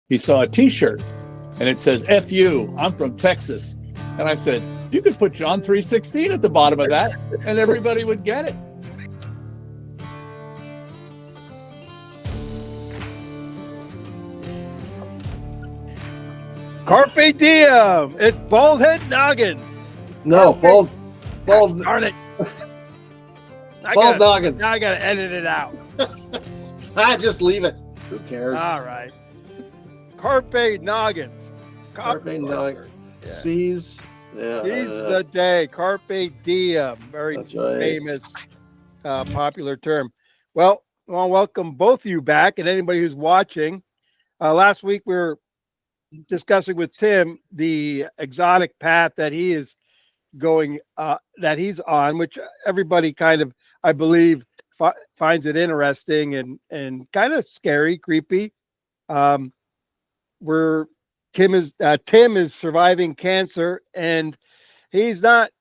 he saw a T-shirt, and it says "F you, I'm from Texas." And I said, "You could put John 3:16 at the bottom of that, and everybody would get it." Carpe diem. It's bald head Noggins. No, bald. Darn it. Bald Noggins. Now I gotta edit it out. Just leave it. Who cares? All right. Carpe Noggins. Carpe Noggins. Yeah. Seize. Yeah. Seize the day. Carpe diem. Very That's right. famous, popular term. Well, I want to welcome both of you back and anybody who's watching. Last week we were discussing with Tim the exotic path that he is going, that he's on, which everybody kind of, I believe, finds it interesting and kind of scary, creepy. Tim is surviving cancer, and he's not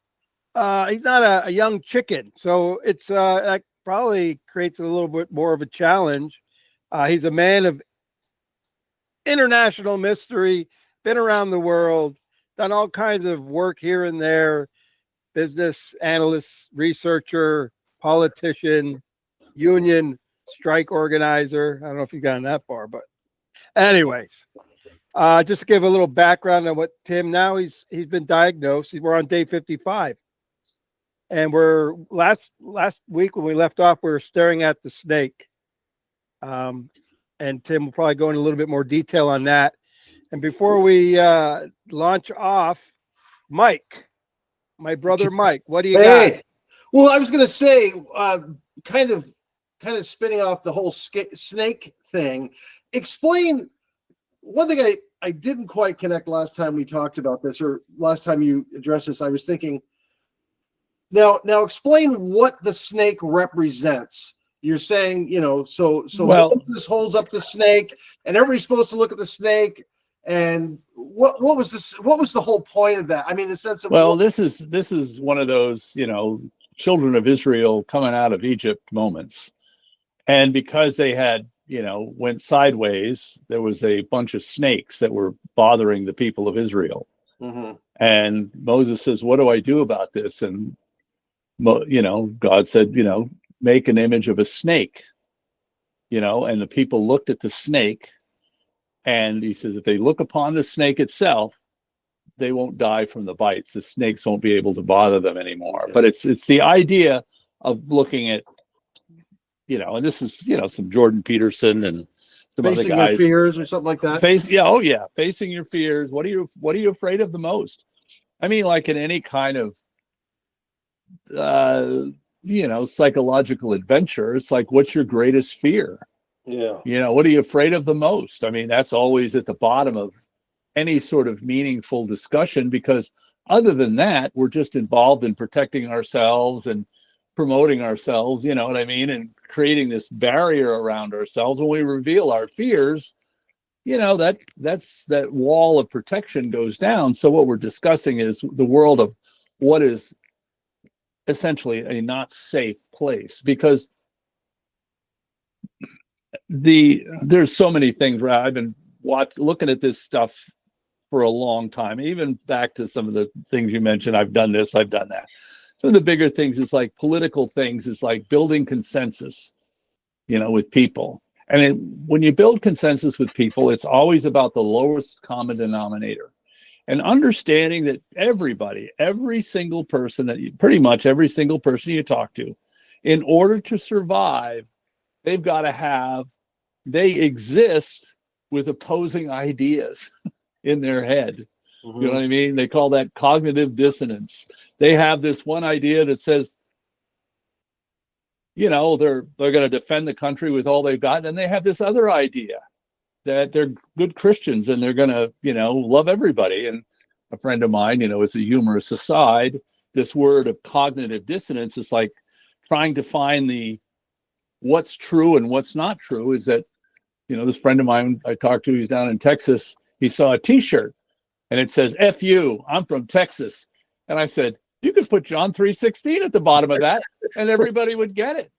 a young chicken, so it's that probably creates a little bit more of a challenge. He's a man of international mystery, been around the world, done all kinds of work here and there, business analyst, researcher, politician, union strike organizer. I don't know if you've gotten that far, but anyways, just to give a little background on what Tim, now he's been diagnosed. We're on day 55. And we're last week when we left off, we were staring at the snake. And Tim will probably go into a little bit more detail on that. And before we launch off, Mike, my brother Mike, what do you got? Well, I was going to say, kind of spinning off the whole snake thing. Explain one thing I didn't quite connect last time we talked about this, or last time you addressed this. I was thinking, now explain what the snake represents. You're saying, so Moses holds up the snake, and everybody's supposed to look at the snake. And what was this? What was the whole point of that? I mean, the sense of this is one of those children of Israel coming out of Egypt moments, and because they had went sideways, there was a bunch of snakes that were bothering the people of Israel. Mm-hmm. And Moses says, "What do I do about this?" And God said, make an image of a snake, and the people looked at the snake, and he says, if they look upon the snake itself, they won't die from the bites. The snakes won't be able to bother them anymore. But it's the idea of looking at, and this is, some Jordan Peterson and some facing other guys. Your fears or something like that. Facing your fears. What are you afraid of the most? I mean, like in any kind of psychological adventure, it's like, what's your greatest fear? What are you afraid of the most? I mean, that's always at the bottom of any sort of meaningful discussion, because other than that, we're just involved in protecting ourselves and promoting ourselves, you know what I mean, and creating this barrier around ourselves. When we reveal our fears, that wall of protection goes down. So what we're discussing is the world of what is essentially a not safe place, because there's so many things. I've been looking at this stuff for a long time, even back to some of the things you mentioned. I've done this, I've done that. Some of the bigger things is like political things, is like building consensus, with people. And when you build consensus with people, it's always about the lowest common denominator. And understanding that every single person you talk to, in order to survive, they exist with opposing ideas in their head. Mm-hmm. You know what I mean? They call that cognitive dissonance. They have this one idea that says, they're going to defend the country with all they've got. And then they have this other idea that they're good Christians and they're going to, love everybody. And a friend of mine, as a humorous aside, this word of cognitive dissonance is like trying to find what's true and what's not true. Is that, this friend of mine I talked to, he's down in Texas, he saw a T-shirt and it says, "F you, I'm from Texas." And I said, you could put John 3:16 at the bottom of that and everybody would get it.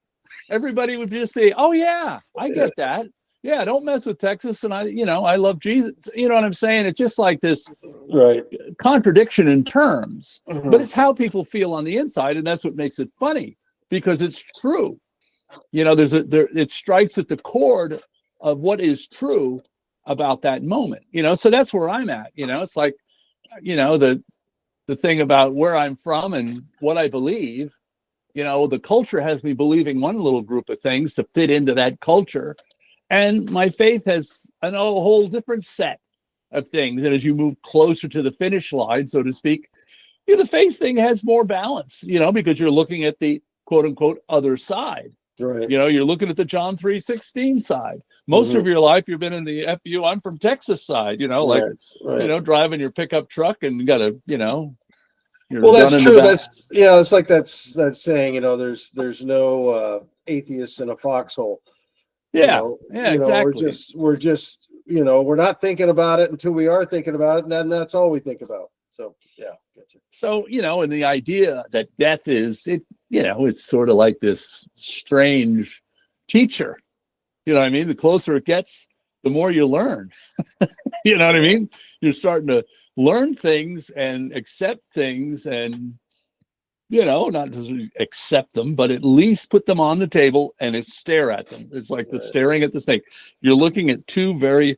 Everybody would just say, "Oh yeah, I get that." yeah, don't mess with Texas. And I love Jesus. You know what I'm saying? It's just like this Right. contradiction in terms, Mhm. but it's how people feel on the inside. And that's what makes it funny, because it's true. It strikes at the chord of what is true about that moment, so that's where I'm at. It's like, the thing about where I'm from and what I believe, the culture has me believing one little group of things to fit into that culture. And my faith has a whole different set of things. And as you move closer to the finish line, so to speak, the faith thing has more balance, because you're looking at the quote unquote other side. Right. You're looking at the John 3:16 side. Most of your life, you've been in the FU. I'm from Texas side, Right. Driving your pickup truck and you got to, you're Well, that's running true. the back. That's it's like that's saying, there's no atheists in a foxhole. Yeah, exactly. We're just we're not thinking about it until we are thinking about it, and then that's all we think about. So yeah, gotcha. So and the idea that death is it's sort of like this strange teacher. You know what I mean? The closer it gets, the more you learn. You know what I mean? You're starting to learn things and accept things, and not just accept them, but at least put them on the table and stare at them. It's like the staring at the snake. You're looking at two very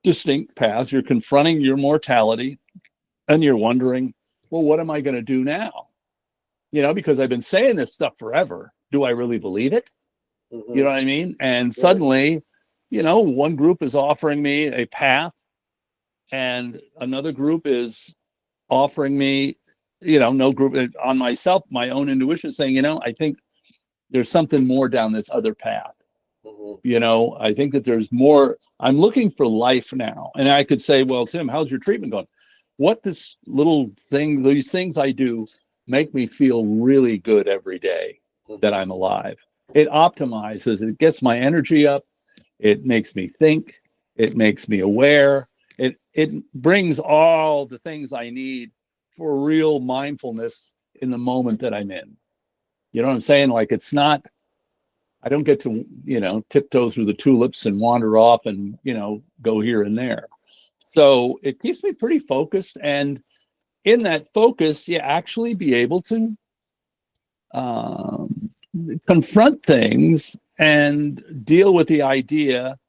distinct paths. You're confronting your mortality, and you're wondering, well, what am I going to do now? Because I've been saying this stuff forever. Do I really believe it? Mm-hmm. You know what I mean? And suddenly, one group is offering me a path, and another group is offering me, no group on myself, my own intuition saying, I think there's something more down this other path. Mm-hmm. I think that there's more. I'm looking for life now. And I could say, well, Tim, how's your treatment going? What these things I do make me feel really good every day that I'm alive. It optimizes, it gets my energy up. It makes me think. It makes me aware. It brings all the things I need for real mindfulness in the moment that I'm in. You know what I'm saying? Like, it's not, I don't get to, tiptoe through the tulips and wander off and, go here and there. So it keeps me pretty focused. And in that focus, you actually be able to confront things and deal with the idea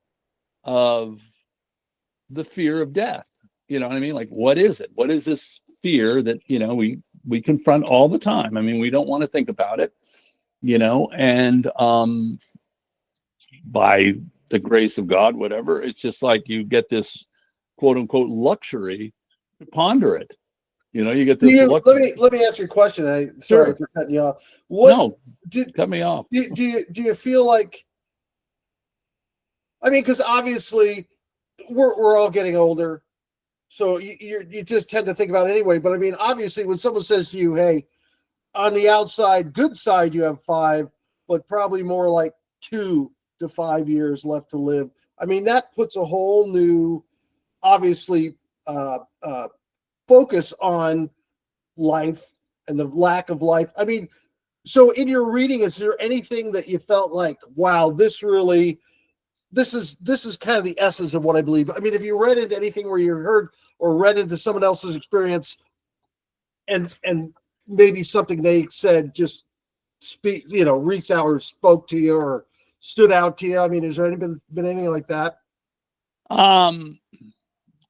of the fear of death. You know what I mean? Like, what is it? What is this fear that, we confront all the time? I mean, we don't want to think about it, and by the grace of God, whatever, it's just like you get this quote unquote luxury to ponder it. You get this luxury. Let me ask you a question. Sure. Sorry for cutting you off. Cut me off. Do you feel like, I mean, because obviously we're all getting older, so you just tend to think about it anyway. But I mean, obviously, when someone says to you, "Hey, on the outside, good side, you have 5, but probably more like 2 to 5 years left to live," I mean, that puts a whole new, obviously, focus on life and the lack of life. I mean, so in your reading, is there anything that you felt like, wow, this is kind of the essence of what I believe? I mean, have you read into anything where you heard or read into someone else's experience and maybe something they said just reached out or spoke to you or stood out to you? I mean, has there been anything like that?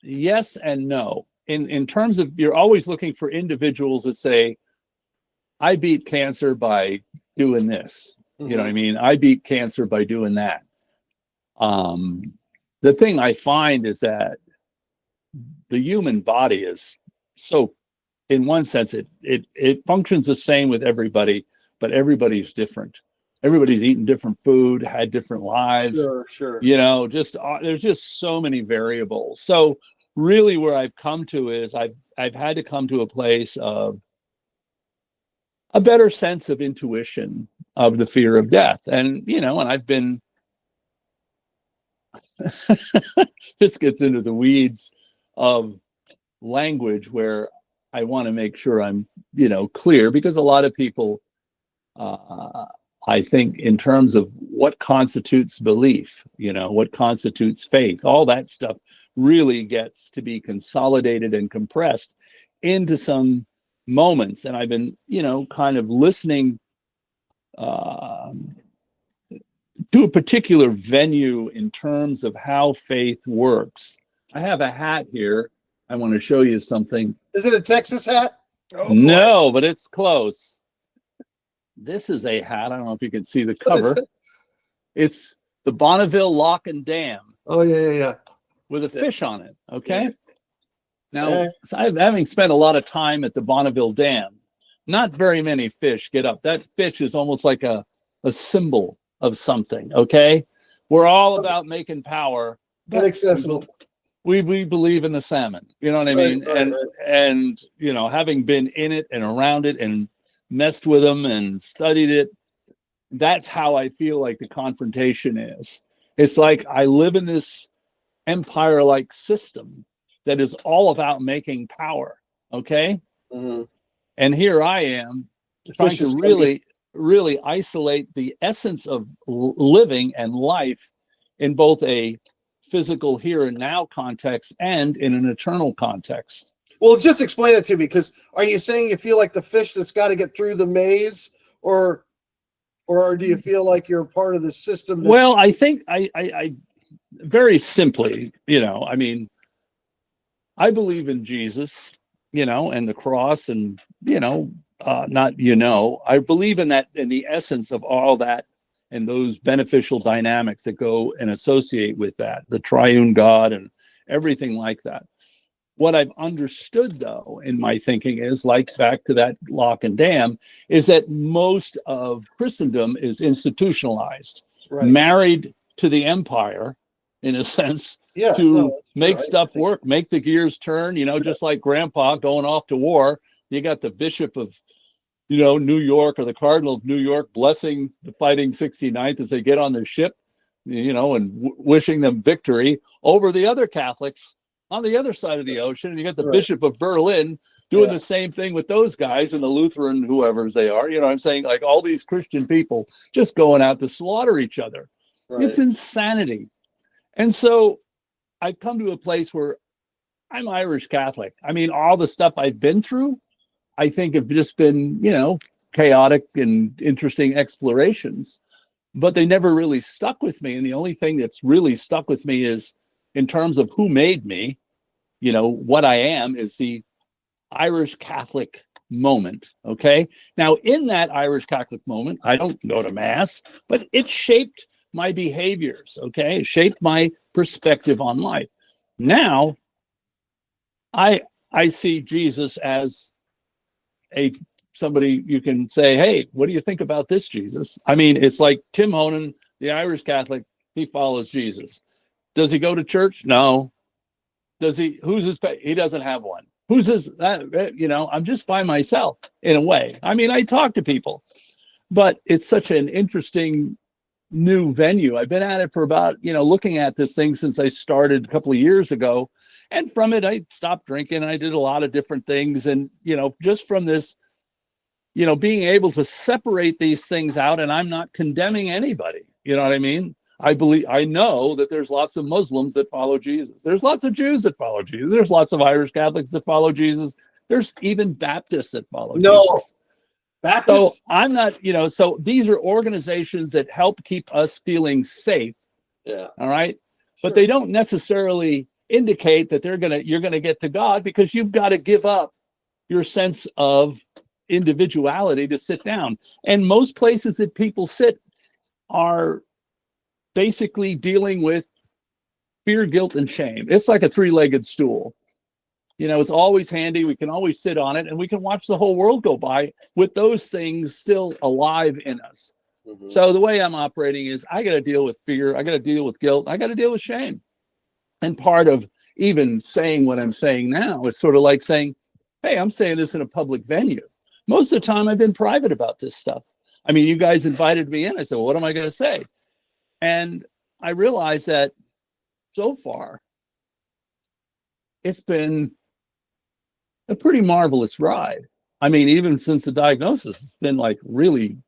Yes and no. In terms of, you're always looking for individuals that say, I beat cancer by doing this. You know what I mean? I beat cancer by doing that. The thing I find is that the human body is so, in one sense, it functions the same with everybody, but everybody's different. Everybody's eating different food, had different lives. Sure. There's just so many variables. So really where I've come to is I've had to come to a place of a better sense of intuition of the fear of death. And, and I've been, this gets into the weeds of language where I want to make sure I'm, clear, because a lot of people I think in terms of what constitutes belief, what constitutes faith, all that stuff really gets to be consolidated and compressed into some moments. And I've been, kind of listening to a particular venue in terms of how faith works. I have a hat here. I want to show you something. Is it a Texas hat? Oh, No, but it's close. This is a hat. I don't know if you can see the cover. It's the Bonneville Lock and Dam. Oh, yeah. With a fish on it. Okay. Yeah. Now, having spent a lot of time at the Bonneville Dam, not very many fish get up. That fish is almost like a symbol of something. Okay. We're all about making power. Inaccessible. We believe in the salmon. You know what I mean? And having been in it and around it and messed with them and studied it, that's how I feel like the confrontation is. It's like I live in this empire-like system that is all about making power. Okay. Mm-hmm. And here I am trying to really isolate the essence of living and life in both a physical here and now context and in an eternal context. Well, just explain it to me, because are you saying you feel like the fish that's got to get through the maze, or do you feel like you're part of the system? Well, I think I very simply, I believe in Jesus, and the cross, and I believe in that, in the essence of all that, and those beneficial dynamics that go and associate with that, the triune God and everything like that. What I've understood, though, in my thinking is, like back to that lock and dam, is that most of Christendom is institutionalized, married to the empire, in a sense, to make stuff work, make the gears turn, just like Grandpa going off to war. You got the Bishop of, New York, or the Cardinal of New York blessing the fighting 69th as they get on their ship, and wishing them victory over the other Catholics on the other side of the ocean. And you got the Bishop of Berlin doing the same thing with those guys, and the Lutheran whoever's they are. You know what I'm saying? Like all these Christian people just going out to slaughter each other. It's insanity. And so I've come to a place where I'm Irish Catholic. I mean, all the stuff I've been through, I think have just been, chaotic and interesting explorations, but they never really stuck with me. And the only thing that's really stuck with me is, in terms of who made me, what I am, is the Irish Catholic moment. Okay. Now, in that Irish Catholic moment, I don't go to mass, but it shaped my behaviors. Okay. It shaped my perspective on life. Now, I see Jesus as somebody you can say, hey, what do you think about this, Jesus? I mean, it's like Tim Honan, the Irish Catholic, he follows Jesus. Does he go to church? No. Does he? Who's his? He doesn't have one. Who's his? I'm just by myself in a way. I mean, I talk to people, but it's such an interesting new venue. I've been at it for about, looking at this thing since I started a couple of years ago. And from it, I stopped drinking. I did a lot of different things. And, just from this, being able to separate these things out, and I'm not condemning anybody. You know what I mean? I know that there's lots of Muslims that follow Jesus. There's lots of Jews that follow Jesus. There's lots of Irish Catholics that follow Jesus. There's even Baptists that follow Jesus. Baptists. So I'm not, so these are organizations that help keep us feeling safe. Yeah. All right. But they don't necessarily indicate that you're going to get to God, because you've got to give up your sense of individuality to sit down. And most places that people sit are basically dealing with fear, guilt, and shame. It's like a three-legged stool. It's always handy. We can always sit on it, and we can watch the whole world go by with those things still alive in us. Mm-hmm. So the way I'm operating is, I got to deal with fear. I got to deal with guilt. I got to deal with shame. And part of even saying what I'm saying now is sort of like saying, hey, I'm saying this in a public venue. Most of the time I've been private about this stuff. I mean, you guys invited me in. I said, well, what am I going to say? And I realized that so far, it's been a pretty marvelous ride. I mean, even since the diagnosis, it's been like really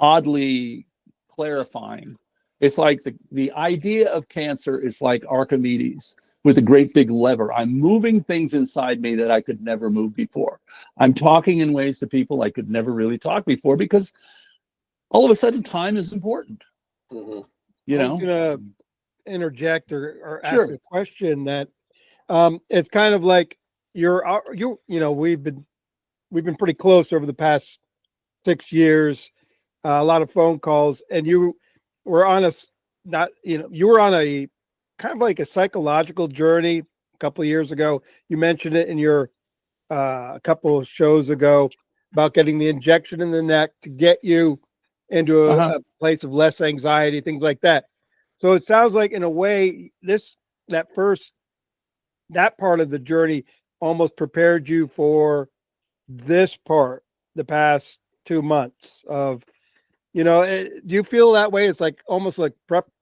oddly clarifying. It's like the idea of cancer is like Archimedes with a great big lever. I'm moving things inside me that I could never move before. I'm talking in ways to people I could never really talk before, because all of a sudden time is important. Mhm. You I'm know? gonna interject or ask Sure. a question that it's kind of like you know, we've been pretty close over the past 6 years, a lot of phone calls, and you were on not, you know, you were on a kind of like a psychological journey a couple of years ago. You mentioned it in your a couple of shows ago about getting the injection in the neck to get you into Uh-huh. a place of less anxiety, things like that. So it sounds like, in a way, that part of the journey almost prepared you for this part, the past 2 months of, you know, do you feel that way? It's like almost like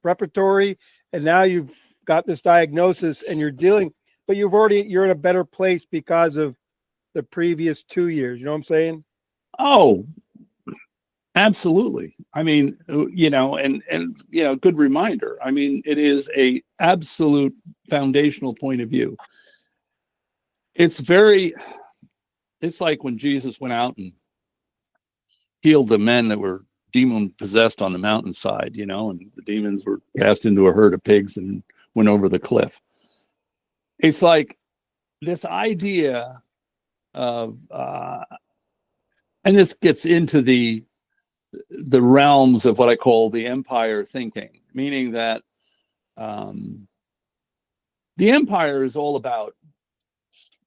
preparatory, and now you've got this diagnosis and you're dealing, but you're in a better place because of the previous 2 years. You know what I'm saying? Oh, absolutely. I mean, you know, and you know, good reminder. I mean, it is a absolute foundational point of view. It's like when Jesus went out and healed the men that were demon possessed on the mountainside, you know, and the demons were cast into a herd of pigs and went over the cliff. It's like this idea of and this gets into the realms of what I call the empire thinking, meaning that the empire is all about,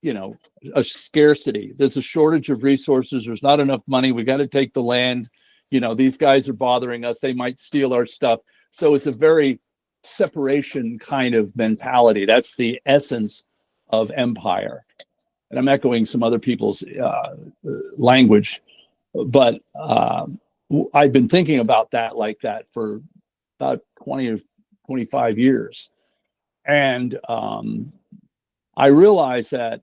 you know, a scarcity. There's a shortage of resources. There's not enough money. We got to take the land. You know, these guys are bothering us. They might steal our stuff. So it's a very separation kind of mentality. That's the essence of empire. And I'm echoing some other people's language, but I've been thinking about that like that for about 20 or 25 years. And I realize that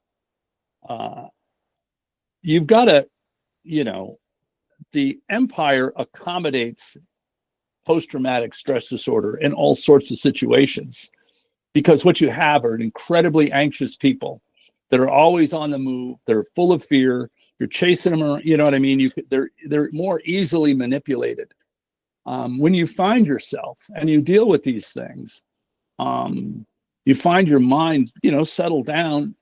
you've got to, you know, the empire accommodates post-traumatic stress disorder in all sorts of situations, because what you have are incredibly anxious people that are always on the move. They're full of fear. You're chasing them around, you know what I mean? They're more easily manipulated. When you find yourself and you deal with these things, you find your mind, you know, settle down,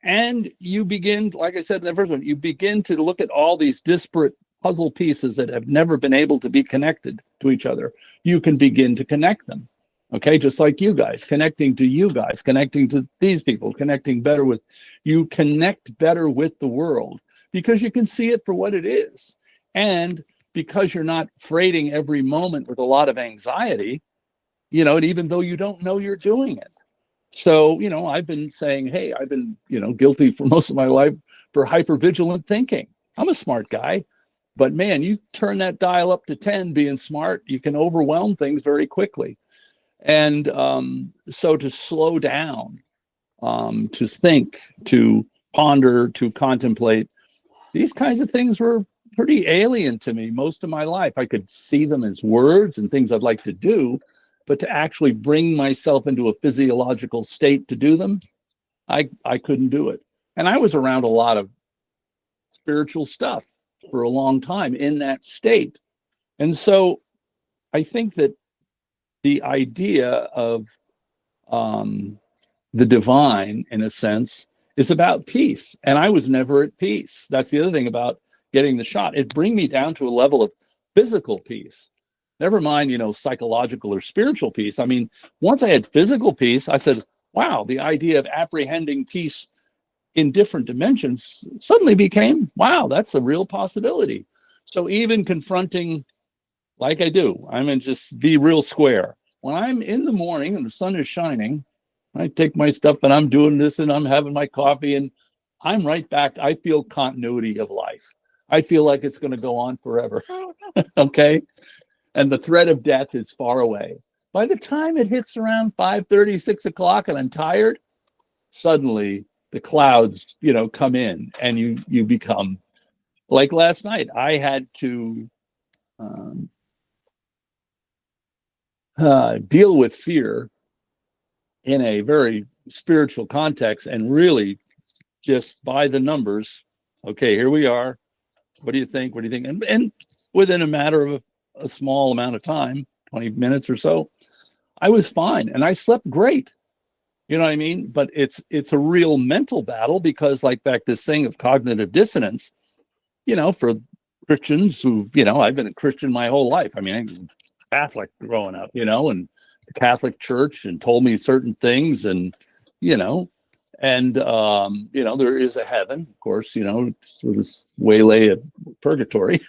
and you begin, like I said in the first one, you begin to look at all these disparate puzzle pieces that have never been able to be connected to each other. You can begin to connect them. Okay, just like you guys, connecting to you guys, connecting to these people, connecting better with, you connect better with the world because you can see it for what it is. And because you're not freighting every moment with a lot of anxiety, you know, and even though you don't know you're doing it. So, you know, I've been saying, hey, I've been, you know, guilty for most of my life for hypervigilant thinking. I'm a smart guy, but man, you turn that dial up to 10 being smart, you can overwhelm things very quickly. And so to slow down, to think, to ponder, to contemplate, these kinds of things were pretty alien to me most of my life. I could see them as words and things I'd like to do, but to actually bring myself into a physiological state to do them, I couldn't do it. And I was around a lot of spiritual stuff for a long time in that state. And so I think that the idea of the divine, in a sense, is about peace. And I was never at peace. That's the other thing about getting the shot. It bring me down to a level of physical peace. Never mind, you know, psychological or spiritual peace. I mean, once I had physical peace, I said, wow, the idea of apprehending peace in different dimensions suddenly became, wow, that's a real possibility. So even confronting, like I do, I'm in, just be real square. When I'm in the morning and the sun is shining, I take my stuff and I'm doing this and I'm having my coffee and I'm right back. I feel continuity of life. I feel like it's going to go on forever. Okay. And the threat of death is far away. By the time it hits around 5:30, 6 o'clock and I'm tired, suddenly the clouds, you know, come in and you become like last night. I had to deal with fear in a very spiritual context and really just by the numbers. Okay, here we are. What do you think? What do you think? And within a matter of a small amount of time, 20 minutes or so, I was fine and I slept great. You know what I mean? But it's a real mental battle because like back this thing of cognitive dissonance, for Christians who, I've been a Christian my whole life. I mean, I was Catholic growing up, and the Catholic Church and told me certain things and, there is a heaven, of course, for this waylay of purgatory.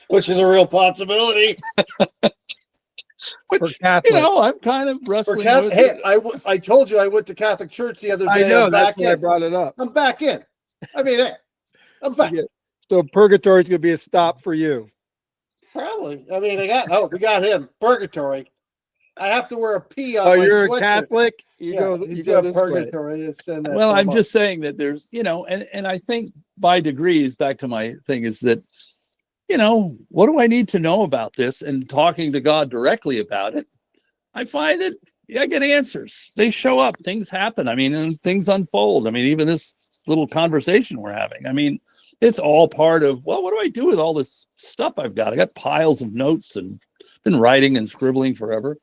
Which is a real possibility. Which, I'm kind of wrestling with. Hey, I told you I went to Catholic Church the other day. I know, that's why I brought it up. I'm back in. I mean, hey, I'm back. So purgatory is going to be a stop for you. Probably. I mean, we got him. Purgatory. I have to wear a P on my you're sweatshirt. A Catholic? You go this purgatory. Well, I'm just saying that there's, and I think by degrees, back to my thing is that, what do I need to know about this? And talking to God directly about it, I find that I get answers. They show up, things happen. I mean, and things unfold. I mean, even this little conversation we're having, I mean, it's all part of, well, what do I do with all this stuff I've got? I got piles of notes and been writing and scribbling forever.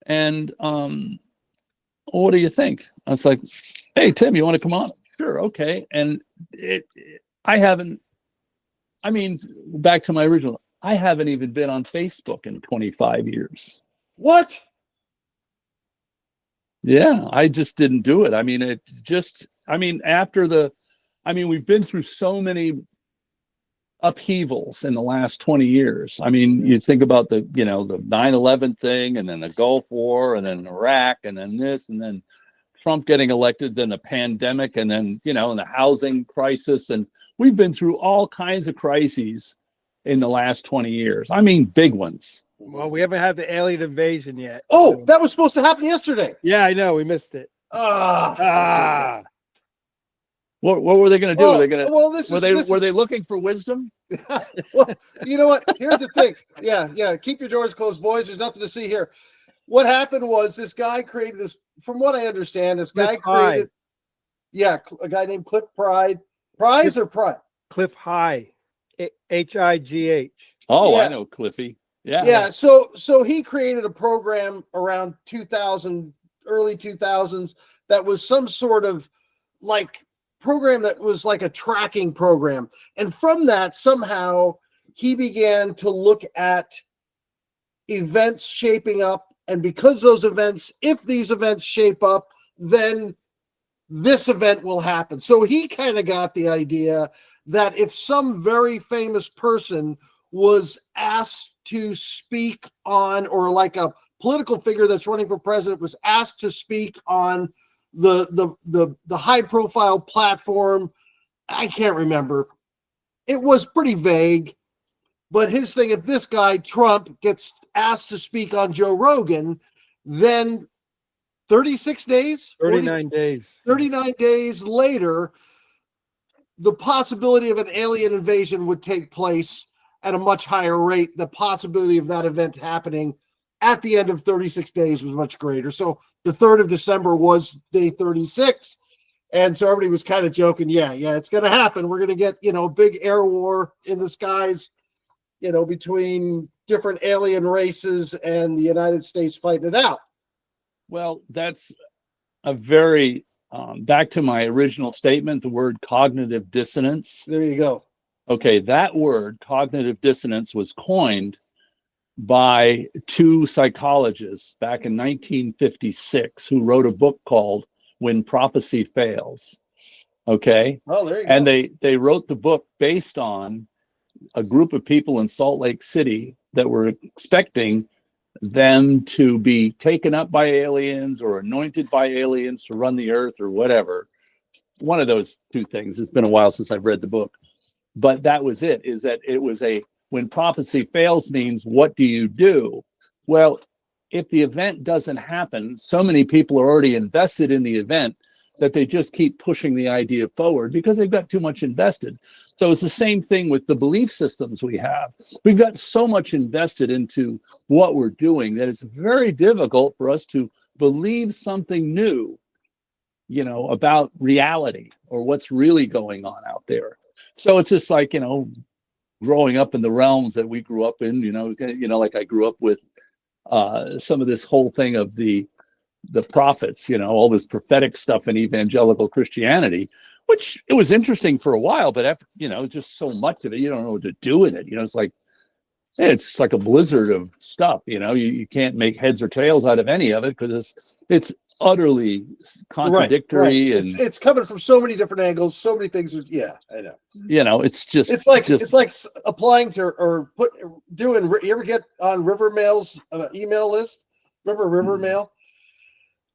And what do you think? I was like, hey, Tim, you want to come on? Sure, okay. And back to my original, I haven't even been on Facebook in 25 years. What? Yeah, I just didn't do it. I mean, we've been through so many upheavals in the last 20 years. I mean, you think about the 9/11 thing and then the Gulf War and then Iraq and then this and then Trump getting elected, then the pandemic and then, and the housing crisis. And we've been through all kinds of crises in the last 20 years. I mean, big ones. Well, we haven't had the alien invasion yet. Oh, that was supposed to happen yesterday. Yeah, I know. We missed it. What were they going to do? Were they looking for wisdom? Well, you know what? Here's the thing. Yeah. Keep your doors closed, boys. There's nothing to see here. What happened was this guy created this. From what I understand, this guy created. Yeah, a guy named Cliff Pride. Prize or Pride? Cliff High, High. Oh, yeah. I know Cliffy. Yeah. Yeah. So he created a program around 2000, early 2000s that was some sort of like program that was like a tracking program. And from that, somehow he began to look at events shaping up. And because those events, if these events shape up, then this event will happen. So he kind of got the idea that if some very famous person was asked to speak on, or like a political figure that's running for president was asked to speak on the high profile platform, I can't remember. It was pretty vague, but his thing, if this guy Trump gets asked to speak on Joe Rogan, then 39 days later, the possibility of an alien invasion would take place at a much higher rate. The possibility of that event happening at the end of 36 days was much greater. So the 3rd of December was day 36. And so everybody was kind of joking, yeah, it's going to happen. We're going to get, a big air war in the skies, between different alien races and the United States fighting it out. Well, that's a very, back to my original statement, the word cognitive dissonance. There you go. Okay, that word, cognitive dissonance, was coined by two psychologists back in 1956 who wrote a book called When Prophecy Fails. Okay? Oh, there you go. And they wrote the book based on a group of people in Salt Lake City that were expecting them to be taken up by aliens or anointed by aliens to run the earth or whatever. One of those two things. It's been a while since I've read the book. But that was it, is that it was when prophecy fails means what do you do? Well, if the event doesn't happen, so many people are already invested in the event that they just keep pushing the idea forward because they've got too much invested. So it's the same thing with the belief systems we have. We've got so much invested into what we're doing that it's very difficult for us to believe something new, you know, about reality or what's really going on out there. So it's just like, you know, growing up in the realms that we grew up in, you know, like I grew up with some of this whole thing of the prophets, you know, all this prophetic stuff in evangelical Christianity, which it was interesting for a while, but after, you know, just so much of it, you don't know what to do with it. You know, it's like a blizzard of stuff, you know, you can't make heads or tails out of any of it because it's utterly contradictory. Right. And it's coming from so many different angles, so many things. Yeah, I know. You know, it's like applying to or doing. You ever get on River Mail's email list? Remember River Mail?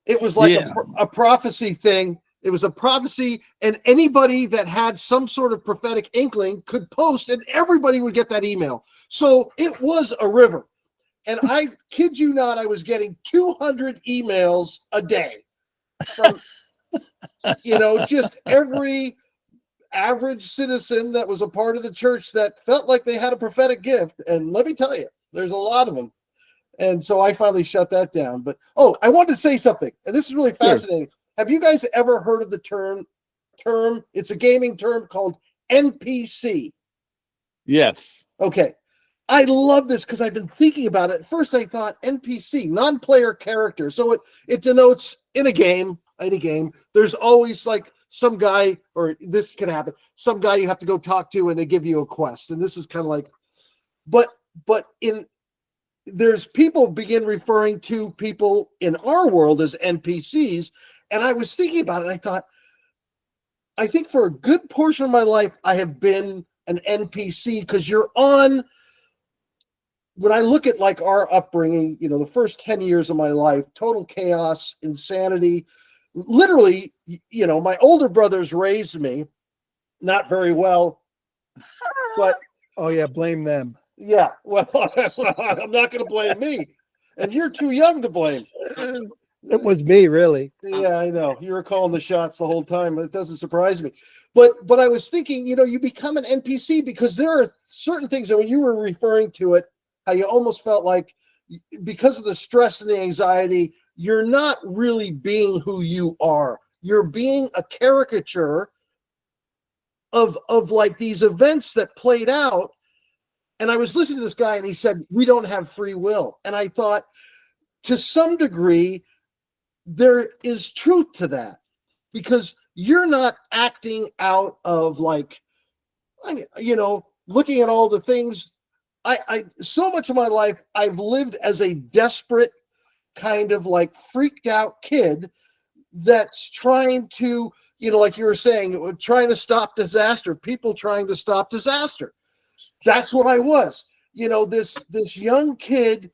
It was like a prophecy thing. It was a prophecy, and anybody that had some sort of prophetic inkling could post, and everybody would get that email. So it was a river. And I kid you not, I was getting 200 emails a day from, you know, just every average citizen that was a part of the church that felt like they had a prophetic gift. And let me tell you, there's a lot of them. And so I finally shut that down. But, I wanted to say something, and this is really fascinating. Sure. Have you guys ever heard of the term? It's a gaming term called NPC. Yes. Okay. I love this because I've been thinking about it. At first, I thought NPC, non-player character. So it denotes in a game, there's always like some guy, or this can happen, some guy you have to go talk to and they give you a quest. And this is kind of like, but there's people begin referring to people in our world as NPCs. And I was thinking about it and I thought, I think for a good portion of my life, I have been an NPC because when I look at like our upbringing, you know, the first 10 years of my life, total chaos, insanity, literally, you know, my older brothers raised me not very well, but. Oh yeah. Blame them. Yeah. Well, I'm not going to blame me, and you're too young to blame. It was me, really. Yeah, I know. You were calling the shots the whole time. It doesn't surprise me. But I was thinking, you know, you become an NPC because there are certain things that when you were referring to it, how you almost felt like because of the stress and the anxiety, you're not really being who you are. You're being a caricature of like these events that played out. And I was listening to this guy and he said, we don't have free will. And I thought, to some degree, there is truth to that because you're not acting out of like, you know, looking at all the things. I so much of my life, I've lived as a desperate kind of like freaked out kid that's trying to, you know, like you were saying, trying to stop disaster, people trying to stop disaster. That's what I was, you know, this young kid,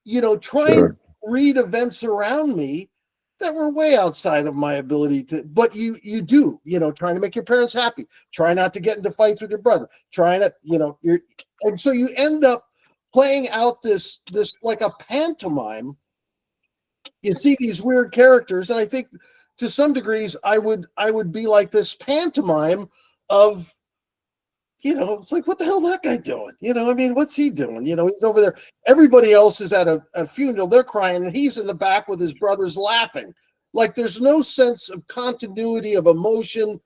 you know, trying to read events around me that were way outside of my ability to, but you do, you know, trying to make your parents happy, try not to get into fights with your brother, trying to, you know, and so you end up playing out this like a pantomime. You see these weird characters, and I think to some degrees I would be like this pantomime of, you know, it's like, what the hell is that guy doing? You know, I mean, what's he doing? You know, he's over there. Everybody else is at a funeral. They're crying, and he's in the back with his brothers laughing. Like, there's no sense of continuity of emotion.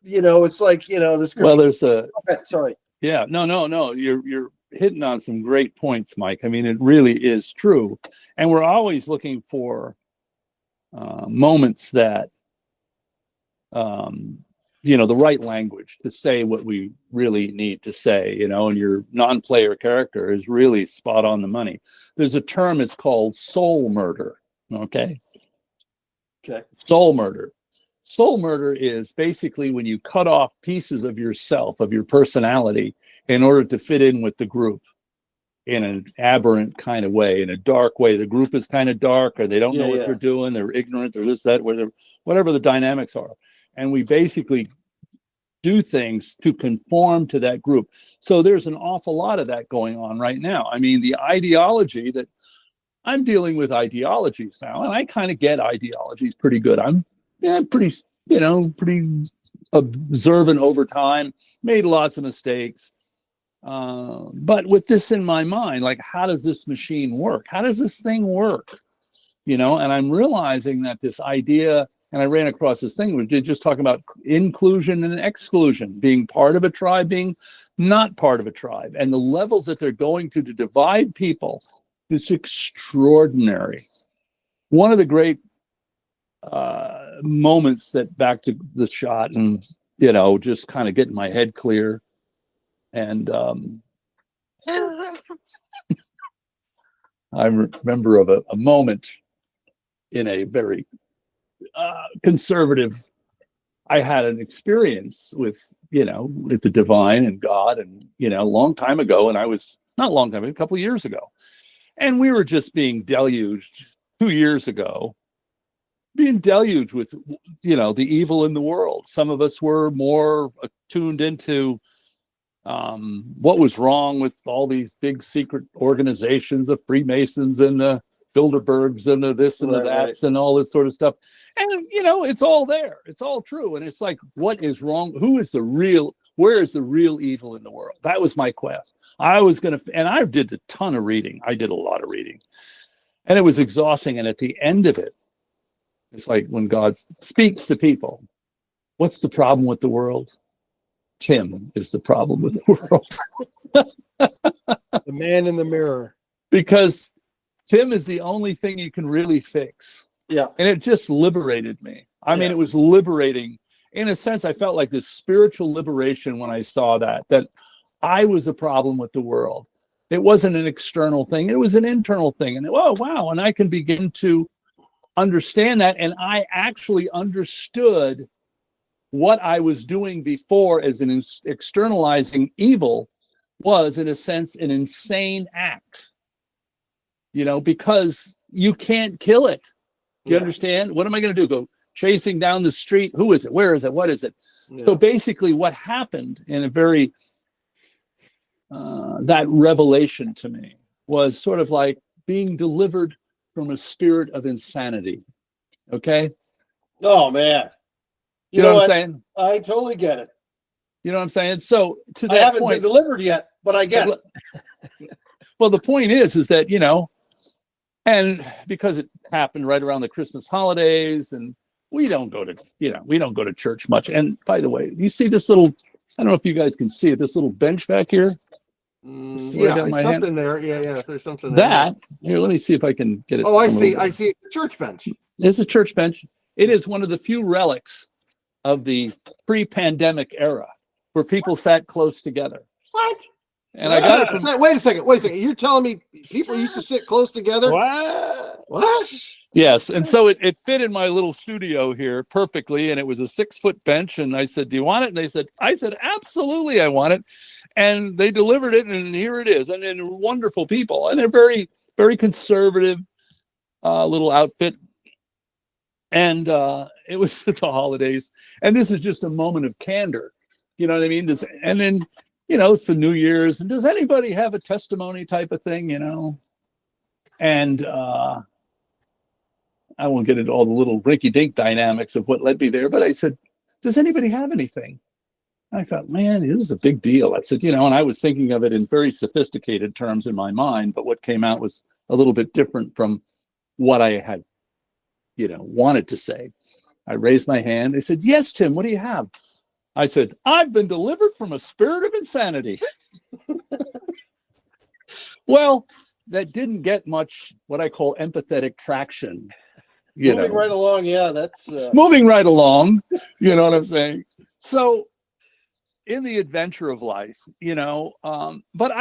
You know, it's like, you know, this. Well, there's a. Okay, sorry. Yeah, no. You're hitting on some great points, Mike. I mean, it really is true, and we're always looking for moments that. You know, the right language to say what we really need to say, you know, and your non-player character is really spot on the money. There's a term, it's called soul murder. Okay. Soul murder. Soul murder is basically when you cut off pieces of yourself, of your personality, in order to fit in with the group in an aberrant kind of way, in a dark way. The group is kind of dark, or they don't know what they're doing. They're ignorant, or this, that, whatever the dynamics are. And we basically do things to conform to that group. So there's an awful lot of that going on right now. I mean, the ideology that I'm dealing with ideologies now, and I kind of get ideologies pretty good. I'm yeah, pretty, pretty observant over time, made lots of mistakes. But with this in my mind, like, how does this machine work? How does this thing work? And I'm realizing that this idea, and I ran across this thing, we did just talk about inclusion and exclusion, being part of a tribe, being not part of a tribe, and the levels that they're going to divide people is extraordinary. One of the great moments that, back to the shot and, just kind of getting my head clear. And I remember of a moment in a very conservative, I had an experience with the divine and God, and a long time ago, and I was not a long time, a couple of years ago, and we were just being deluged 2 years ago, being deluged with the evil in the world. Some of us were more tuned into what was wrong with all these big secret organizations, the Freemasons and the Bilderbergs and the this and the that's and all this sort of stuff. And, it's all there. It's all true. And it's like, what is wrong? Where is the real evil in the world? That was my quest. And I did a ton of reading. I did a lot of reading. And it was exhausting. And at the end of it, it's like when God speaks to people, what's the problem with the world? Tim is the problem with the world. The man in the mirror. Because Tim is the only thing you can really fix. Yeah. And it just liberated me. I mean, it was liberating. In a sense, I felt like this spiritual liberation when I saw that I was a problem with the world. It wasn't an external thing. It was an internal thing. And oh, wow. And I can begin to understand that. And I actually understood what I was doing before as an externalizing evil was, in a sense, an insane act. Because you can't kill it. You understand? What am I going to do? Go chasing down the street? Who is it? Where is it? What is it? Yeah. So basically what happened in a very, that revelation to me was sort of like being delivered from a spirit of insanity. Okay? Oh, man. You know what I'm saying? I totally get it. You know what I'm saying? So to that I haven't point, been delivered yet, but I get it. Well, the point is that, and because it happened right around the Christmas holidays, and we don't go to church much. And by the way, you see this little, I don't know if you guys can see it, this little bench back here. Yeah, something hand. There. Yeah, there's something there. That, here, let me see if I can get it. Oh, I see. I see. A church bench. It's a church bench. It is one of the few relics of the pre-pandemic era where people sat close together. What? And I got it from. Wait a second. You're telling me people used to sit close together? What? Yes. And so it fit in my little studio here perfectly. And it was a 6-foot bench. And I said, do you want it? And I said, absolutely, I want it. And they delivered it. And here it is. And wonderful people. And they're very, very conservative little outfit. And it was the holidays. And this is just a moment of candor. You know what I mean? And then, it's the New Year's. And does anybody have a testimony type of thing, And I won't get into all the little rinky-dink dynamics of what led me there. But I said, does anybody have anything? I thought, man, this is a big deal. I said, and I was thinking of it in very sophisticated terms in my mind. But what came out was a little bit different from what I had wanted to say. I raised my hand. They said, yes, Tim, what do you have? I said, I've been delivered from a spirit of insanity. Well, that didn't get much what I call empathetic traction. Moving right along. Yeah, that's moving right along. You know what I'm saying? So in the adventure of life, but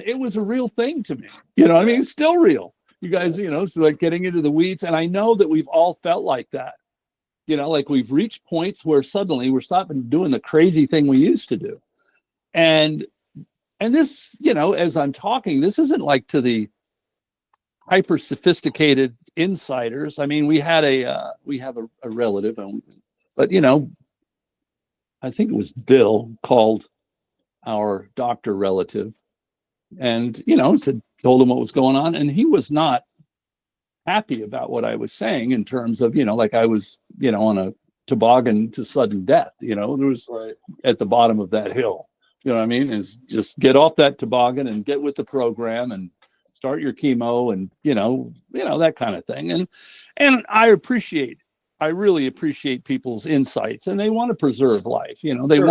it was a real thing to me. I mean, it's still real. You guys, it's like getting into the weeds. And I know that we've all felt like that. Like we've reached points where suddenly we're stopping doing the crazy thing we used to do. And this, as I'm talking, this isn't like to the hyper sophisticated insiders. I mean, we have a relative, but I think it was Bill called our doctor relative and, told him what was going on. And he was not happy about what I was saying in terms of, like I was, on a toboggan to sudden death. There was Right. at the bottom of that hill. You know what I mean? Is just get off that toboggan and get with the program and start your chemo and that kind of thing. And I really appreciate people's insights, and they want to preserve life. They Sure.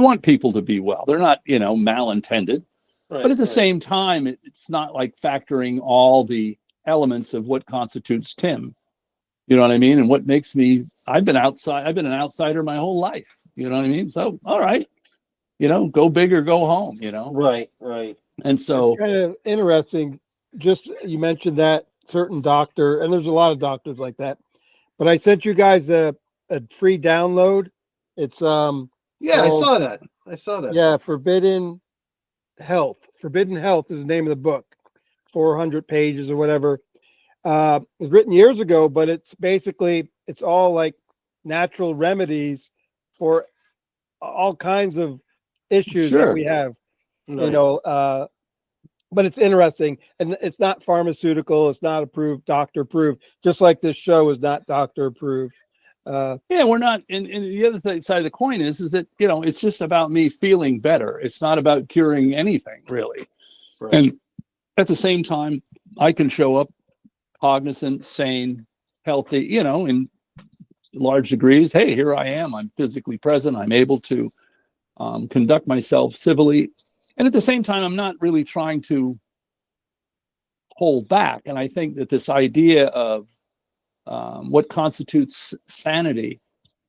want people to be well. They're not, malintended. Right, But at the right. same time, it's not like factoring all the elements of what constitutes Tim. You know what I mean? And what makes me, I've been an outsider my whole life. You know what I mean? So, all right, go big or go home, Right, right. And so, It's kind of interesting. Just you mentioned that certain doctor, and there's a lot of doctors like that. But I sent you guys a free download. It's Yeah, I called- saw that. I saw that. yeah, Forbidden Health. Forbidden Health is the name of the book. 400 pages or whatever. It was written years ago, but it's all like natural remedies for all kinds of issues Sure. that we have. Right. But it's interesting, and it's not pharmaceutical. It's not approved, doctor approved. Just like this show is not doctor approved. yeah, we're not. And the other side of the coin is that, it's just about me feeling better. It's not about curing anything, really. Right. And at the same time, I can show up cognizant, sane, healthy, in large degrees. Hey, here I am. I'm physically present. I'm able to conduct myself civilly. And at the same time, I'm not really trying to hold back. And I think that this idea of what constitutes sanity,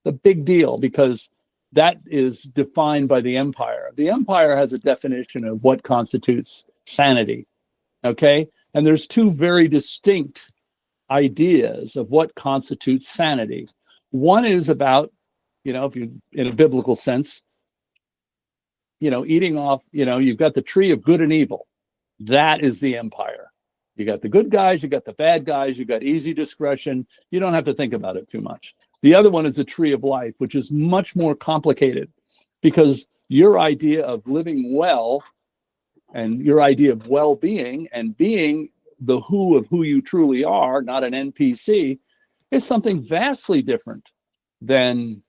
the big deal, because that is defined by the empire. The empire has a definition of what constitutes sanity. Okay. And there's two very distinct ideas of what constitutes sanity. One is about, if you, in a biblical sense, eating off, you've got the tree of good and evil. That is the empire. You got the good guys, you got the bad guys, you got easy discretion. You don't have to think about it too much. The other one is the tree of life, which is much more complicated, because your idea of living well and your idea of well-being and being the who of who you truly are, not an NPC, is something vastly different than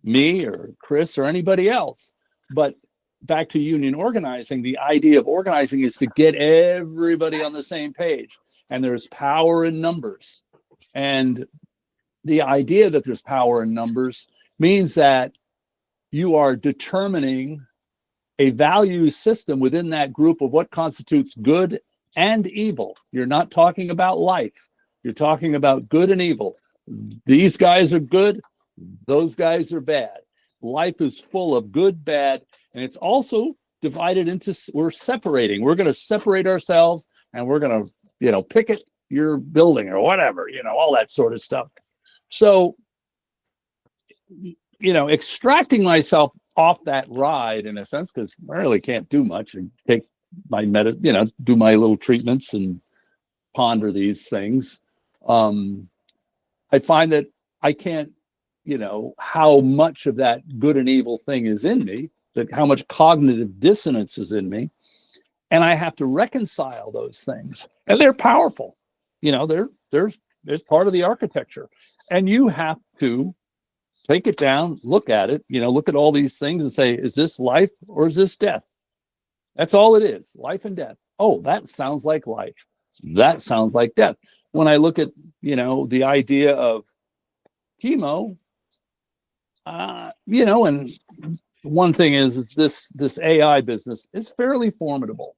me or Chris or anybody else. But back to union organizing, the idea of organizing is to get everybody on the same page. And there's power in numbers. And the idea that there's power in numbers means that you are determining a value system within that group of what constitutes good and evil. You're not talking about life. You're talking about good and evil. These guys are good. Those guys are bad. Life is full of good, bad, and it's also divided into, we're separating. We're going to separate ourselves, and we're going to, picket your building or whatever, all that sort of stuff. So, extracting myself off that ride in a sense, because I really can't do much and take my do my little treatments and ponder these things. I find that I can't, how much of that good and evil thing is in me, that how much cognitive dissonance is in me. And I have to reconcile those things. And they're powerful. There's part of the architecture. And you have to take it down, look at it, look at all these things and say, is this life or is this death? That's all it is, life and death. Oh, that sounds like life. That sounds like death. When I look at, the idea of chemo, and one thing is this AI business is fairly formidable,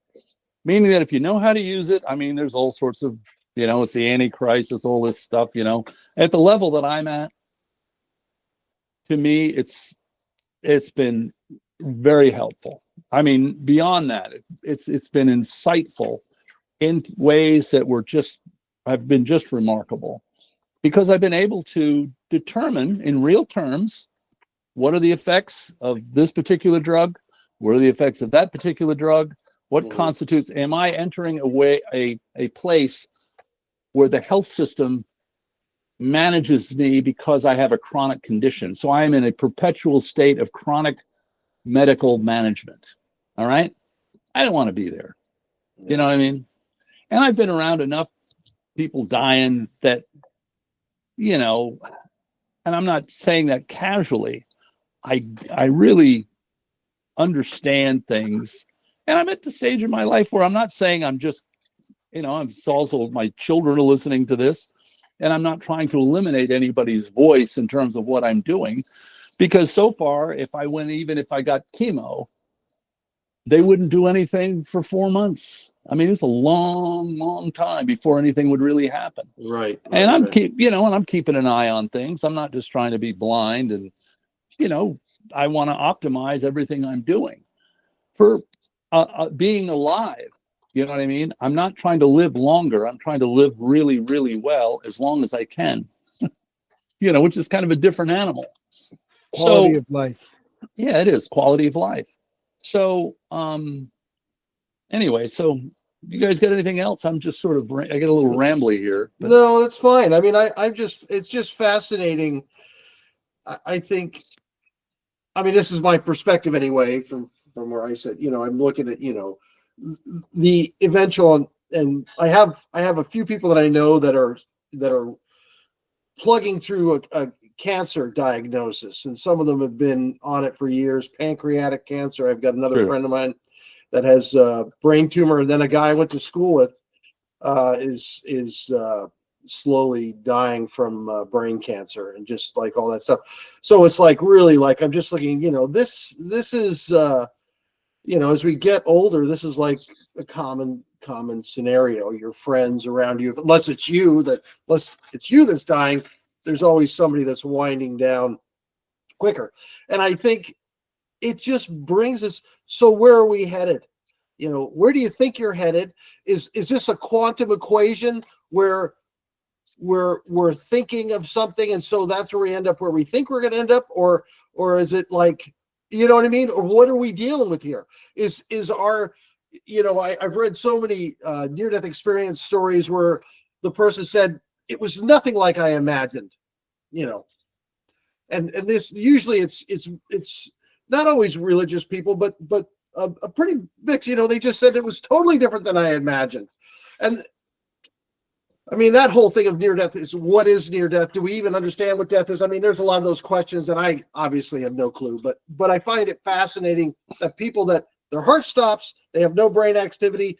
meaning that if you know how to use it, there's all sorts of, it's the Antichrist, it's all this stuff, at the level that I'm at, to me, it's been very helpful. Beyond that, it's been insightful in ways that have been just remarkable, because I've been able to determine in real terms, what are the effects of this particular drug? What are the effects of that particular drug? What constitutes, am I entering a place where the health system manages me because I have a chronic condition? So I am in a perpetual state of chronic medical management. All right. I don't want to be there. You know what I mean? And I've been around enough people dying that, you know, and I'm not saying that casually. I really understand things. And I'm at the stage in my life where I'm not saying I'm just, you know, I'm also, my children are listening to this, and I'm not trying to eliminate anybody's voice in terms of what I'm doing, because so far, even if I got chemo, they wouldn't do anything for 4 months. I mean, it's a long, long time before anything would really happen. Right. And I'm right. I'm keeping an eye on things. I'm not just trying to be blind, and, you know, I want to optimize everything I'm doing for being alive. You know what I mean? I'm not trying to live longer. I'm trying to live really, really well as long as I can, you know, which is kind of a different animal. Quality So, of life. yeah, it is quality of life. So, anyway, so you guys got anything else? I'm just sort of, I get a little rambly here. But... No, that's fine. I mean, it's just fascinating. I think, I mean, this is my perspective anyway, from where I said, you know, I'm looking at, you know, the eventual, and I have a few people that I know that are plugging through a cancer diagnosis, and some of them have been on it for years. Pancreatic cancer. I've got another Sure. friend of mine that has a brain tumor, and then a guy I went to school with is slowly dying from brain cancer, and just like all that stuff. So it's like, really, like, I'm just looking, you know, this is you know, as we get older, this is like a common scenario. Your friends around you, unless it's you that's dying, there's always somebody that's winding down quicker. And I think it just brings us, so where are we headed? You know, where do you think you're headed? Is this a quantum equation where we're thinking of something, and so that's where we end up where we think we're going to end up? Or is it like, you know what I mean? Or what are we dealing with here? Is our, you know, I've read so many near-death experience stories where the person said, it was nothing like I imagined, you know. And this, usually it's not always religious people, but a pretty mix, you know. They just said it was totally different than I imagined. And I mean, that whole thing of near death is, what is near death? Do we even understand what death is? I mean, there's a lot of those questions that I obviously have no clue, but I find it fascinating that people, that their heart stops, they have no brain activity,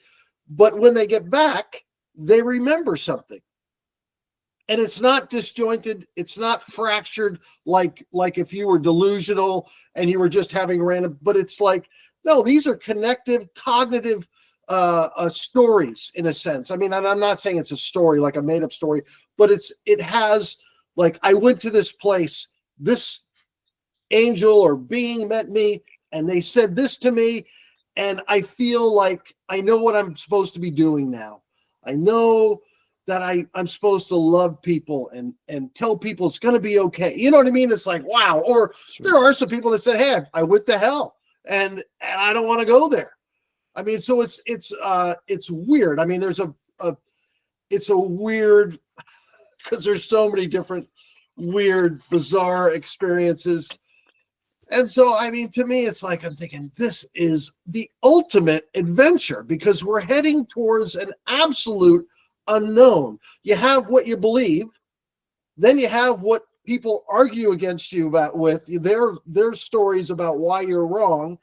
but when they get back, they remember something. And it's not disjointed, it's not fractured like if you were delusional and you were just having random, but it's like, no, these are connective, cognitive stories, in a sense. I mean, and I'm not saying it's a story, like a made up story, but it has, like, I went to this place, this angel or being met me, and they said this to me, and I feel like I know what I'm supposed to be doing now. I know that I'm supposed to love people and tell people it's going to be okay. You know what I mean? It's like, wow. Or Sure. there are some people that said, hey, I went to hell and I don't want to go there. I mean, so it's weird. I mean, it's a weird, because there's so many different weird, bizarre experiences. And so, I mean, to me, it's like, I'm thinking, this is the ultimate adventure, because we're heading towards an absolute unknown. You have what you believe, then you have what people argue against you about with their stories about why you're wrong,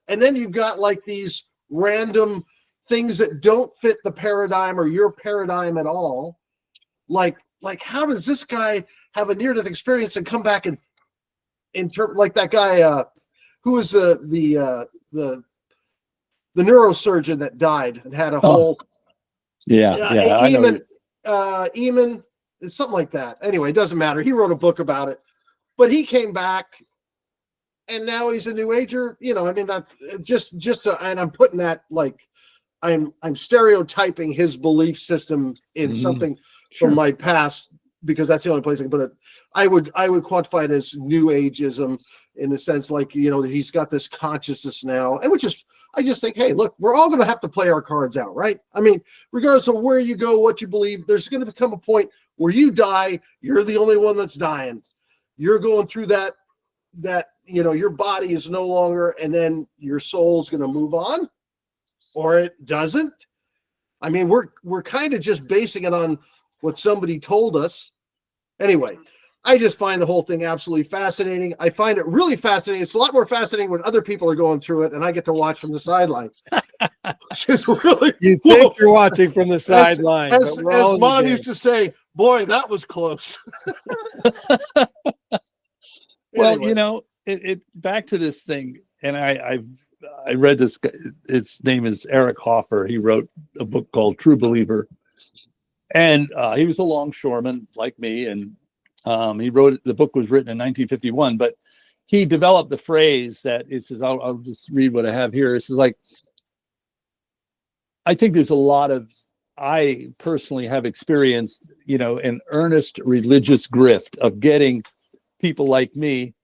and then you've got like these random things that don't fit the paradigm or your paradigm at all. Like how does this guy have a near-death experience and come back and interpret, like that guy who was the neurosurgeon that died and had a whole I know. Eamon, it's something like that. Anyway, it doesn't matter. He wrote a book about it, but he came back and now he's a new ager. You know, I mean, that and I'm putting that, like, I'm stereotyping his belief system in something from my past, because that's the only place I can put it. I would quantify it as new ageism, in the sense, like, you know, that he's got this consciousness now, and I just think, hey, look, we're all going to have to play our cards out, right? I mean, regardless of where you go, what you believe, there's going to become a point where you die. You're the only one that's dying. You're going through that, you know, your body is no longer, and then your soul's going to move on, or it doesn't. I mean, we're kind of just basing it on what somebody told us. Anyway, I just find the whole thing absolutely fascinating. I find it really fascinating. It's a lot more fascinating when other people are going through it and I get to watch from the sidelines. It's really, You whoa. think you're watching from the sideline, As but we're all in the Mom game. used to say, boy, that was close. Well, Anyway. you know, it back to this thing, and I read this guy, his name is Eric Hoffer. He wrote a book called True Believer, and he was a longshoreman like me, and he wrote the book was written in 1951, but he developed the phrase that it says, I'll just read what I have here. It says, like, I think there's a lot of, I personally have experienced, you know, an earnest religious grift of getting people like me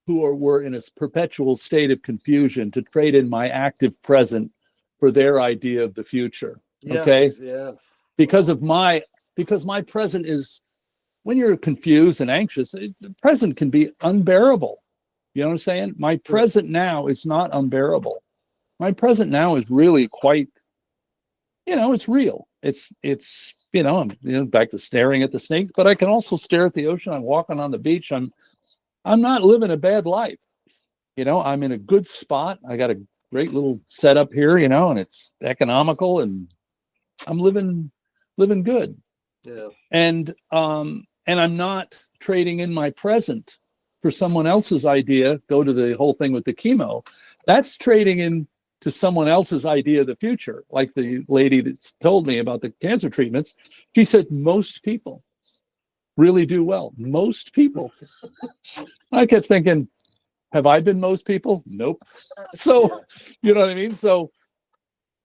who were in a perpetual state of confusion to trade in my active present for their idea of the future. Okay. Yeah. Because my present is, when you're confused and anxious, the present can be unbearable. You know what I'm saying? My present now is not unbearable. My present now is really quite, you know, it's real. It's, you know, I'm back to staring at the snakes, but I can also stare at the ocean. I'm walking on the beach. I'm not living a bad life. You know, I'm in a good spot. I got a great little setup here, you know, and it's economical, and I'm living good. Yeah. And I'm not trading in my present for someone else's idea. Go to the whole thing with the chemo. That's trading in to someone else's idea of the future. Like the lady that told me about the cancer treatments, she said most people really do well. Most people. I kept thinking, have I been most people? Nope. So, you know what I mean? So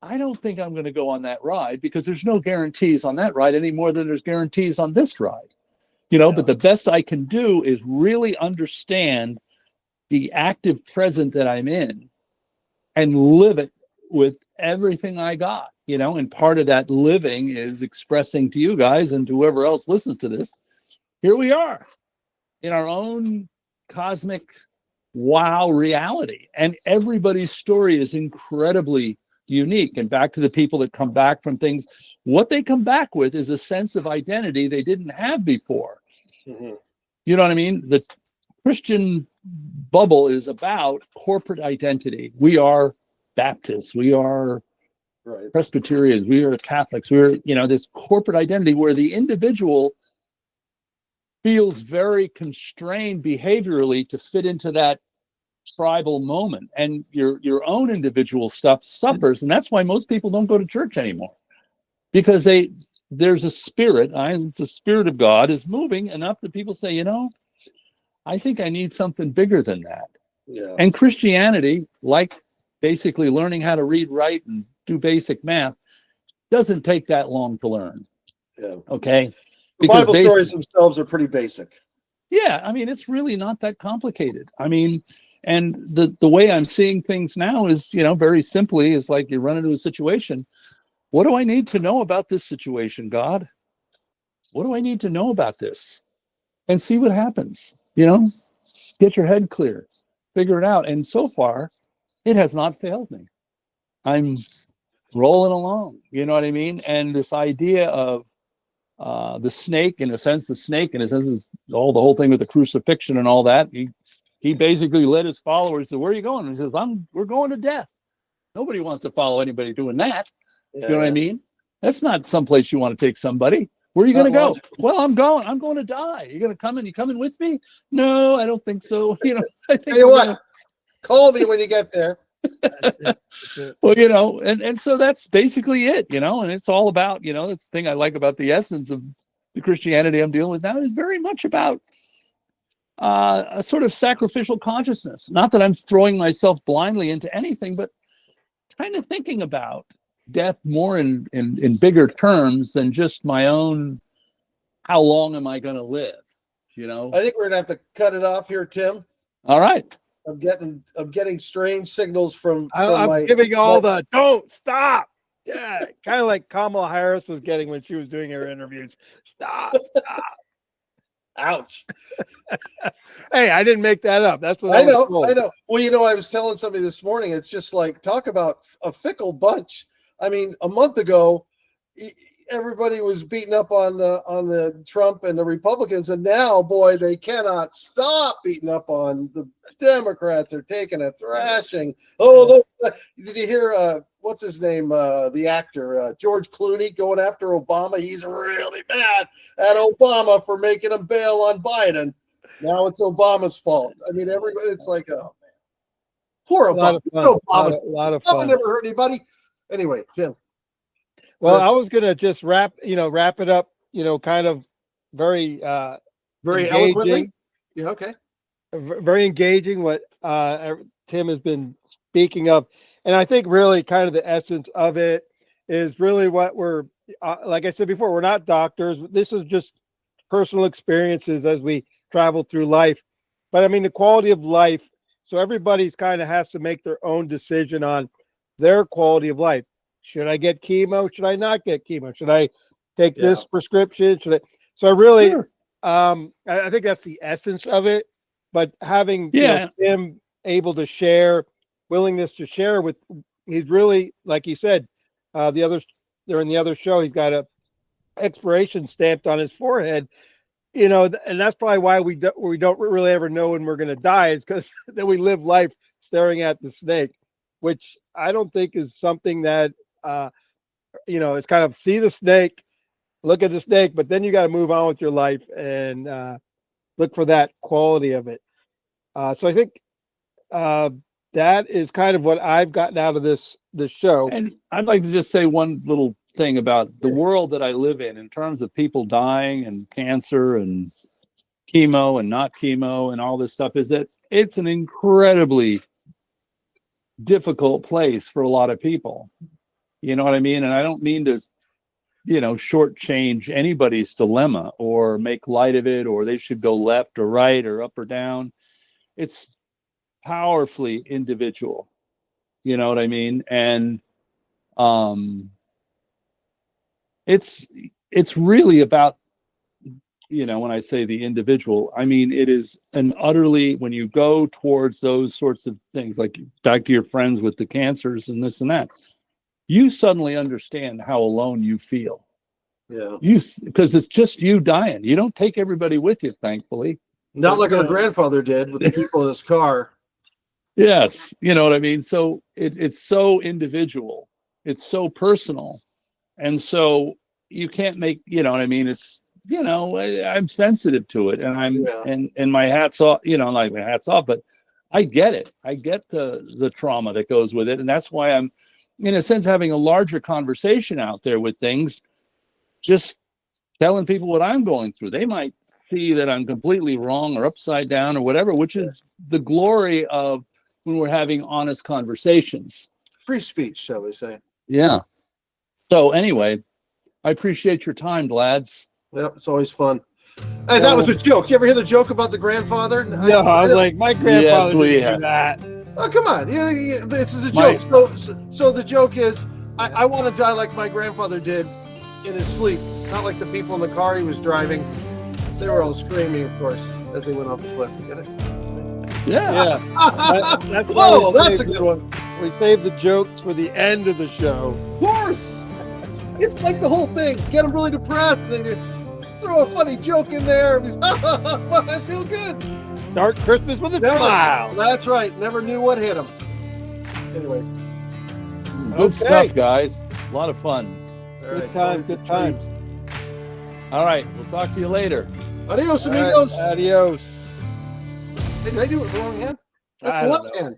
I don't think I'm going to go on that ride, because there's no guarantees on that ride any more than there's guarantees on this ride. You know, but the best I can do is really understand the active present that I'm in and live it with everything I got, you know, and part of that living is expressing to you guys and to whoever else listens to this. Here we are in our own cosmic wow reality, and everybody's story is incredibly unique. And back to the people that come back from things, what they come back with is a sense of identity they didn't have before. Mm-hmm. You know what I mean? The Christian bubble is about corporate identity. We are Baptists, we are Presbyterians, we are Catholics, we're, you know, this corporate identity where the individual feels very constrained behaviorally to fit into that tribal moment, and your own individual stuff suffers. And that's why most people don't go to church anymore, because there's a spirit, it's the Spirit of God is moving enough that people say, you know, I think I need something bigger than that. Yeah. And Christianity, like basically learning how to read, write, and do basic math, doesn't take that long to learn. Yeah. Okay. The Bible stories themselves are pretty basic. Yeah, I mean, it's really not that complicated. I mean, and the way I'm seeing things now is, you know, very simply, is like you run into a situation. What do I need to know about this situation, God? What do I need to know about this? And see what happens. You know, get your head clear, figure it out. And so far, it has not failed me. I'm rolling along, you know what I mean? And this idea of the snake, in a sense, is all the whole thing with the crucifixion and all that. He basically led his followers to, where are you going? And he says, we're going to death. Nobody wants to follow anybody doing that. Yeah. You know what I mean? That's not someplace you want to take somebody. Where are you going to go? Well, I'm going to die. You're going to come in? You coming with me? No, I don't think so. You know, I think tell you what, call me when you get there. Well, you know, and so that's basically it, you know, and it's all about, you know, the thing I like about the essence of the Christianity I'm dealing with now is very much about a sort of sacrificial consciousness. Not that I'm throwing myself blindly into anything, but kind of thinking about death more in bigger terms than just my own, how long am I going to live, you know? I think we're gonna have to cut it off here, Tim. All right. I'm getting strange signals from I'm giving all the don't stop. Yeah, kind of like Kamala Harris was getting when she was doing her interviews. Stop. Ouch. Hey, I didn't make that up. That's what I know. Well, you know, I was telling somebody this morning, it's just like, talk about a fickle bunch. I mean, a month ago, everybody was beating up on the Trump and the Republicans, and now, boy, they cannot stop beating up on the Democrats. Are taking a thrashing. Oh, did you hear what's his name? The actor George Clooney going after Obama. He's really mad at Obama for making him bail on Biden. Now it's Obama's fault. I mean, everybody. It's like, oh man, poor Obama. A lot of fun. Obama never hurt anybody. Anyway, Tim. Well, I was gonna just wrap it up. Kind of very very engaging. Eloquently. Yeah. Okay. Very engaging. What Tim has been speaking of, and I think really kind of the essence of it is really what we're. Like I said before, we're not doctors. This is just personal experiences as we travel through life. But I mean, the quality of life. So everybody's kind of has to make their own decision on their quality of life. Should I get chemo? Should I not get chemo? Should I take this prescription? Should I? So I really, I think that's the essence of it. But having him able to share, willingness to share with, he's really, like he said, during the other show, he's got a expiration stamped on his forehead. And that's probably why we don't really ever know when we're going to die, is because then we live life staring at the snake, which I don't think is something that, it's kind of see the snake, look at the snake, but then you got to move on with your life and look for that quality of it. So I think that is kind of what I've gotten out of this show. And I'd like to just say one little thing about the world that I live in terms of people dying and cancer and chemo and not chemo and all this stuff, is that it's an incredibly difficult place for a lot of people. You know what I mean? And I don't mean to, shortchange anybody's dilemma or make light of it, or they should go left or right or up or down. It's powerfully individual. You know what I mean? And it's really about, when I say the individual, I mean, it is an utterly, when you go towards those sorts of things, like back to your friends with the cancers and this and that, you suddenly understand how alone you feel. Yeah. Because it's just you dying. You don't take everybody with you, thankfully. Not like our grandfather did with the people in his car. Yes. You know what I mean? So it's so individual. It's so personal. And so you can't make, what I mean? It's, I'm sensitive to it, and and my hat's off, like my hat's off, but I get it. I get the trauma that goes with it. And that's why I'm, in a sense, having a larger conversation out there with things, just telling people what I'm going through. They might see that I'm completely wrong or upside down or whatever, which is the glory of when we're having honest conversations. Free speech, shall we say. Yeah. So anyway, I appreciate your time, lads. Yeah, it's always fun. Hey, that was a joke. You ever hear the joke about the grandfather? No, I was like, my grandfather didn't do that. Oh, come on. This is a joke. So the joke is, I want to die like my grandfather did in his sleep, not like the people in the car he was driving. They were all screaming, of course, as they went off the cliff. Get it? Yeah. Whoa, that's a good one. We saved the jokes for the end of the show. Of course. It's like the whole thing. Get them really depressed, and then you throw a funny joke in there. I feel good. Start Christmas with a smile. That's right. Never knew what hit him. Anyway. Good stuff, guys. A lot of fun. Good times. All right. We'll talk to you later. Adios, amigos. Adios. Hey, did I do it with the wrong hand? That's the left hand.